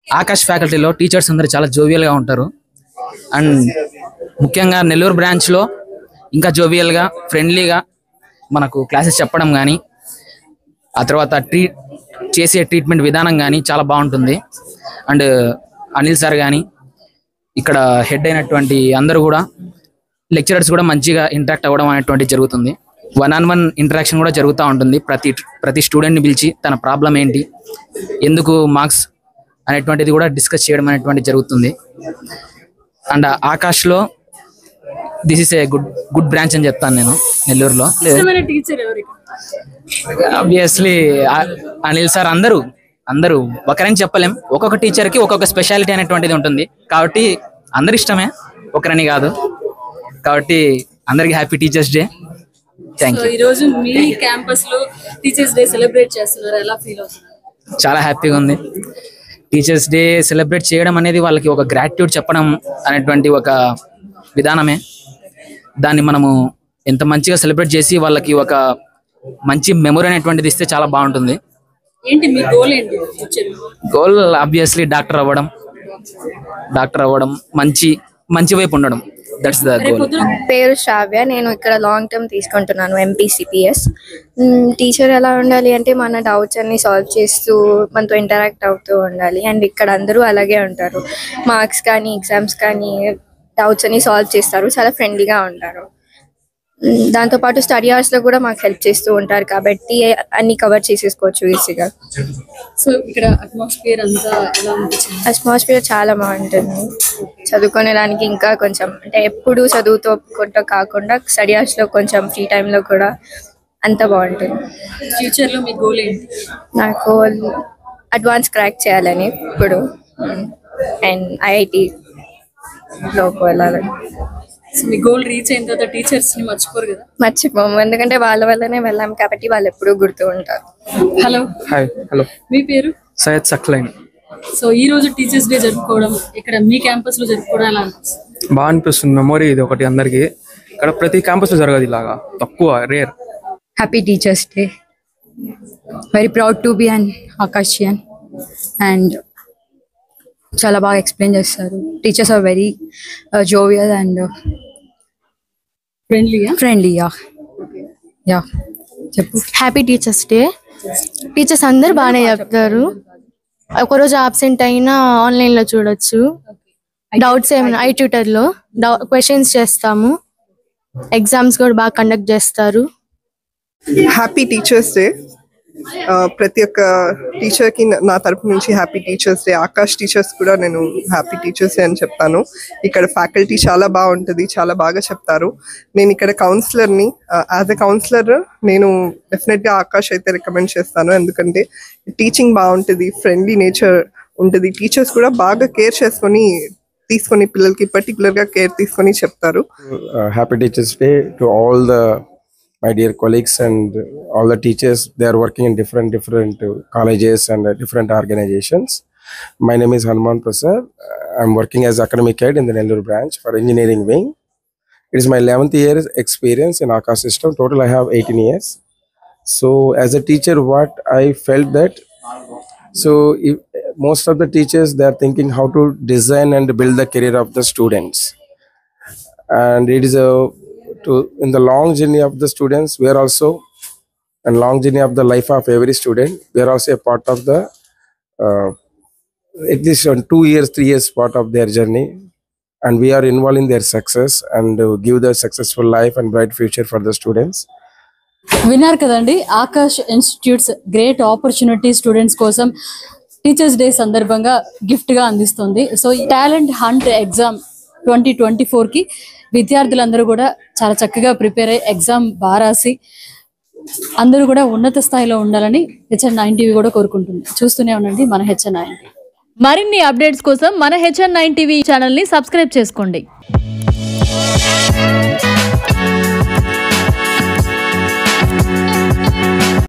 Akash ఫ్యాకల్టీలో teachers అందరూ చాలా జోవియల్గా ఉంటారు. అండ్ ముఖ్యంగా నెల్లూరు బ్రాంచ్లో ఇంకా జోవియల్గా ఫ్రెండ్లీగా మనకు క్లాసెస్ చెప్పడం కానీ ఆ తర్వాత చేసే ట్రీట్మెంట్ విధానం కానీ చాలా బాగుంటుంది. అండ్ అనిల్ సార్ కానీ ఇక్కడ హెడ్ అయినటువంటి అందరూ కూడా లెక్చరర్స్ కూడా మంచిగా ఇంటరాక్ట్ అవ్వడం అనేటువంటిది జరుగుతుంది. 1-on-1 ఇంటరాక్షన్ కూడా జరుగుతూ ఉంటుంది. ప్రతి స్టూడెంట్ని పిలిచి తన ప్రాబ్లం ఏంటి, ఎందుకు మార్క్స్ అనేటువంటిది కూడా డిస్కస్ చేయడం అనేటువంటిది జరుగుతుంది. అండ్ ఆకాష్లో this is a good branch అని చెప్తాను నేను నెల్లూరులో. ఆబ్వియస్లీ అనిల్ సార్ అందరూ ఒకరని చెప్పలేం. ఒక్కొక్క టీచర్కి ఒక్కొక్క స్పెషాలిటీ అనేటువంటిది ఉంటుంది కాబట్టి అందరు ఇష్టమే, ఒకరని కాదు. కాబట్టి అందరికి happy teachers day. Thank you. ఈరోజు మీ క్యాంపస్లో టీచర్స్ డే సెలబ్రేట్ చేస్తున్నారు, ఎలా ఫీల్ అవుతున్నారు? చాలా హ్యాపీగా ఉంది. టీచర్స్ డే సెలబ్రేట్ చేయడం అనేది వాళ్ళకి ఒక గ్రాటిట్యూడ్ చెప్పడం అనేటువంటి ఒక విధానమే. దాన్ని మనము ఎంత మంచిగా సెలబ్రేట్ చేసి వాళ్ళకి ఒక మంచి మెమొరీ అనేటువంటిది ఇస్తే చాలా బాగుంటుంది. ఏంటి మీ గోల్ ఏంటి? గోల్ ఆబ్వియస్లీ డాక్టర్ అవ్వడం, మంచి వైపు ఉండడం. That's the goal. పేరు శ్రావ్య, నేను ఇక్కడ లాంగ్ టర్మ్ తీసుకుంటున్నాను MPCPS. టీచర్ ఎలా ఉండాలి అంటే మన డౌట్స్ అన్ని సాల్వ్ చేస్తూ మనతో ఇంటరాక్ట్ అవుతూ ఉండాలి. అండ్ ఇక్కడ అందరూ అలాగే ఉంటారు. మార్క్స్ కానీ ఎగ్జామ్స్ కానీ డౌట్స్ అన్ని సాల్వ్ చేస్తారు, చాలా ఫ్రెండ్లీగా ఉంటారు. దాంతోపాటు స్టడీ అవర్స్లో కూడా మాకు హెల్ప్ చేస్తూ ఉంటారు కాబట్టి అన్ని కవర్ చేసేసుకోవచ్చు ఈజీగా. సో ఇక్కడ అట్మాస్ఫియర్ అంతా ఎలా ఉంటుంది? అట్మాస్ఫియర్ చాలా బాగుంటుంది. చదువుకునేదానికి ఇంకా కొంచెం అంటే ఎప్పుడు చదువుతో కాకుండా స్టడీ అవర్స్లో కొంచెం ఫ్రీ టైంలో కూడా అంత బాగుంటుంది. ఫ్యూచర్లో మీ గోల్ ఏంటి? నాకు అడ్వాన్స్ క్రాక్ చేయాలని ఇప్పుడు అండ్ IITలోకి వెళ్ళాలని. మీ గోల్ రీచ్ అయిన తర్వాత టీచర్స్ ని మర్చిపోరు కదా? మర్చిపోము, ఎందుకంటే వాళ్ళ వల్లనే వెళ్ళాం కాబట్టి వాళ్ళు ఎప్పుడూ గుర్తు ఉంటారు. హలో. హాయ్. హలో. మీ పేరు? సయ్యద్ సక్లైన్. సో ఈ రోజు టీచర్స్ డే జరుపుకోవడం ఇక్కడ మీ క్యాంపస్ లో జరుపుకోవడం ఎలా అనిపిస్తుంది? బాగా అనిపిస్తుంది. మెమొరీ ఇది ఒకటి అందరికి. ఇక్కడ ప్రతి క్యాంపస్ లో జరగదు ఇలాగా, తక్కువ, rare. Happy teachers day. Very proud to be an Aakashian. And చాలా బాగా ఎక్స్ప్లెయిన్ చేస్తారు. Teachers are very jovial and friendly. Yeah చెప్పు. Happy teachers day. టీచర్స్ అందరు బాగానే చెప్తారు. ఒకరోజు ఆబ్సెంట్ అయినా ఆన్లైన్లో చూడొచ్చు. డౌట్స్ ఏమైనా iTutorలో క్వశ్చన్స్ చేస్తాము. ఎగ్జామ్స్ కూడా బాగా కండక్ట్ చేస్తారు. Happy teachers day. ప్రతి ఒక్క టీచర్కి నా తరపు నుంచి happy teachers day. Akash teachers కూడా నేను హ్యాపీ టీచర్స్ డే అని చెప్తాను. ఇక్కడ ఫ్యాకల్టీ చాలా బాగుంటుంది, చాలా బాగా చెప్తారు. నేను ఇక్కడ కౌన్సిలర్ని. యాజ్ ఎ కౌన్సిలర్ నేను డెఫినెట్గా ఆకాష్ అయితే రికమెండ్ చేస్తాను. ఎందుకంటే టీచింగ్ బాగుంటుంది, ఫ్రెండ్లీ నేచర్ ఉంటుంది. టీచర్స్ కూడా బాగా కేర్ తీసుకొని పిల్లలకి పర్టికులర్గా కేర్ తీసుకొని చెప్తారు. Happy teachers day to all the my dear colleagues and all the teachers. They are working in different colleges and different organizations. My name is Hanuman Prasad. I'm working as academic head in the Nellore branch for engineering wing. It is my 11th year experience in Akash system. Total I have 18 years. So as a teacher, what I felt that, so if most of the teachers, they are thinking how to design and build the career of the students, and it is in the long journey of the students, we are also, and long journey of the life of every student, we are also a part of the at least 2 years 3 years part of their journey, and we are involved in their success and give the successful life and bright future for the students. విన్నారు కదండి, Akash institutes great opportunity students కోసం teachers day సందర్భంగా gift గా అందిస్తుంది. So talent hunt exam 2024కి విద్యార్థులందరూ కూడా చాలా చక్కగా ప్రిపేర్ అయ్యి ఎగ్జామ్ బాగా రాసి అందరూ కూడా ఉన్నత స్థాయిలో ఉండాలని HN9 TV కూడా కోరుకుంటుంది. చూస్తూనే ఉండండి మన HN9 TV. మరిన్ని అప్డేట్స్ కోసం మన HN9 TV ఛానల్ ని సబ్స్క్రైబ్ చేసుకోండి.